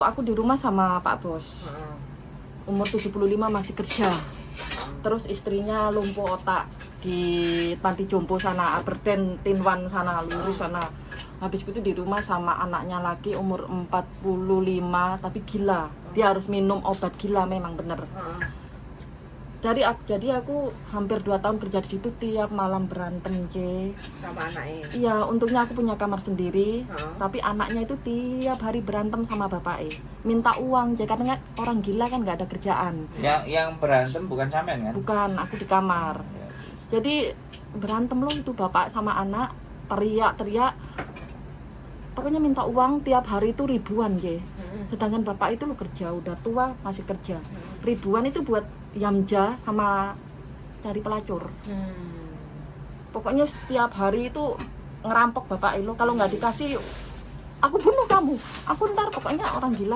Aku di rumah sama Pak Bos. Umur 75 masih kerja. Terus istrinya lumpuh otak di panti jompo sana, Aberdeen, Tinwan sana, lurus sana. Habis itu di rumah sama anaknya lagi umur 45 tapi gila. Dia harus minum obat gila memang bener. Jadi aku hampir 2 tahun kerja di situ, tiap malam berantem sama anaknya. Iya, untungnya aku punya kamar sendiri, tapi anaknya itu tiap hari berantem sama bapaknya, minta uang, karena orang gila kan nggak ada kerjaan. Yang berantem bukan sampean kan? Bukan, aku di kamar. Jadi berantem loh itu bapak sama anak, teriak-teriak. Pokoknya minta uang tiap hari itu ribuan Sedangkan bapak itu lo kerja, udah tua masih kerja. Ribuan itu buat yamja sama cari pelacur. Pokoknya setiap hari itu ngerampok bapak itu, kalau nggak dikasih aku bunuh kamu, aku ntar, pokoknya orang gila.